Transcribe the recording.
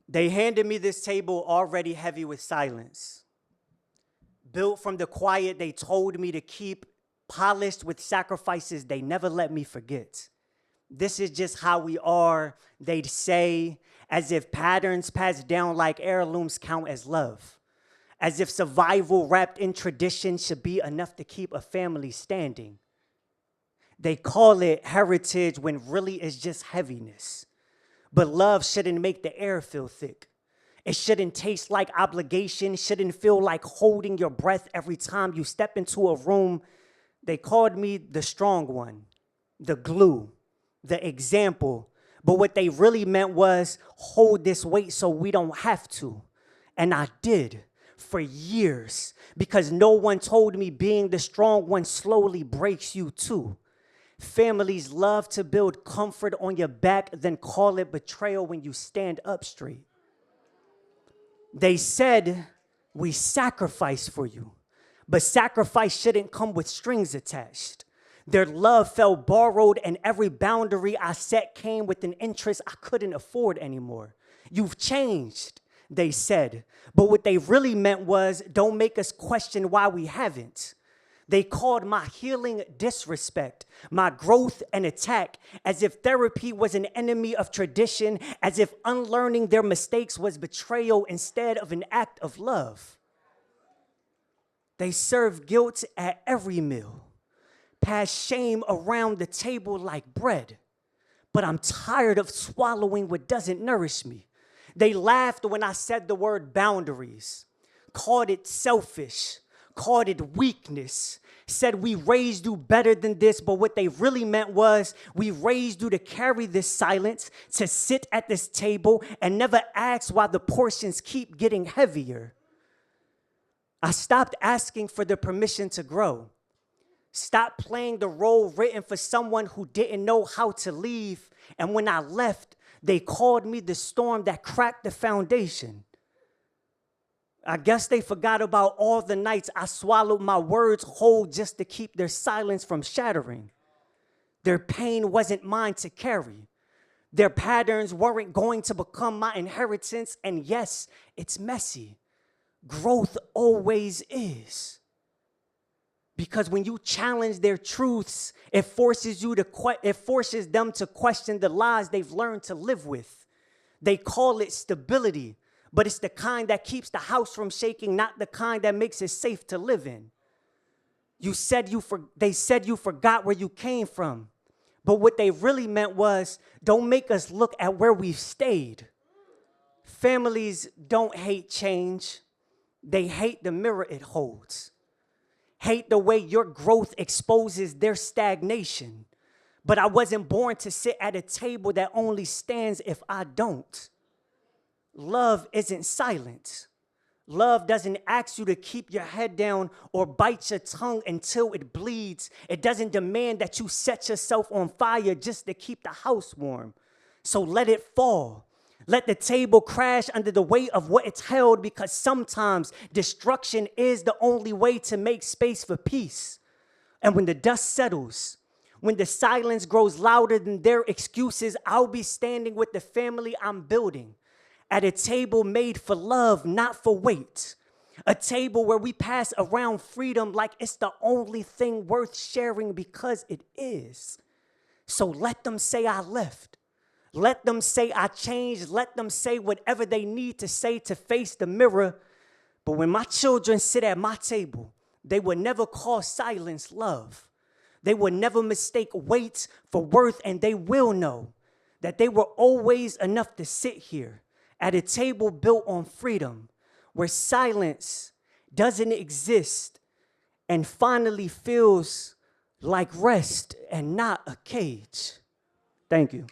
They handed me this table already heavy with silence. Built from the quiet they told me to keep, polished with sacrifices they never let me forget. This is just how we are, they'd say, as if patterns passed down like heirlooms count as love. As if survival wrapped in tradition should be enough to keep a family standing. They call it heritage when really it's just heaviness. But love shouldn't make the air feel thick. It shouldn't taste like obligation, shouldn't feel like holding your breath every time you step into a room. They called me the strong one, the glue, the example. But what they really meant was hold this weight so we don't have to. And I did for years because no one told me being the strong one slowly breaks you too. Families love to build comfort on your back, then call it betrayal when you stand up straight. They said, we sacrifice for you, but sacrifice shouldn't come with strings attached. Their love felt borrowed, and every boundary I set came with an interest I couldn't afford anymore. You've changed, they said, but what they really meant was, don't make us question why we haven't. They called my healing disrespect, my growth an attack, as if therapy was an enemy of tradition, as if unlearning their mistakes was betrayal instead of an act of love. They serve guilt at every meal, pass shame around the table like bread, but I'm tired of swallowing what doesn't nourish me. They laughed when I said the word boundaries, called it selfish, called it weakness, said we raised you better than this, but what they really meant was we raised you to carry this silence, to sit at this table and never ask why the portions keep getting heavier. I stopped asking for the permission to grow. Stopped playing the role written for someone who didn't know how to leave, and when I left, they called me the storm that cracked the foundation. I guess they forgot about all the nights I swallowed my words whole just to keep their silence from shattering. Their pain wasn't mine to carry. Their patterns weren't going to become my inheritance. And yes, it's messy. Growth always is. Because when you challenge their truths, it forces them to question the lies they've learned to live with. They call it stability, but it's the kind that keeps the house from shaking, not the kind that makes it safe to live in. They said you forgot where you came from, but what they really meant was, don't make us look at where we've stayed. Families don't hate change. They hate the mirror it holds. Hate the way your growth exposes their stagnation. But I wasn't born to sit at a table that only stands if I don't. Love isn't silent. Love doesn't ask you to keep your head down or bite your tongue until it bleeds. It doesn't demand that you set yourself on fire just to keep the house warm. So let it fall. Let the table crash under the weight of what it's held, because sometimes destruction is the only way to make space for peace. And when the dust settles, when the silence grows louder than their excuses, I'll be standing with the family I'm building at a table made for love, not for weight. A table where we pass around freedom like it's the only thing worth sharing, because it is. So let them say I left. Let them say I changed. Let them say whatever they need to say to face the mirror. But when my children sit at my table, they will never call silence love. They will never mistake weight for worth, and they will know that they were always enough to sit here at a table built on freedom, where silence doesn't exist and finally feels like rest and not a cage. Thank you.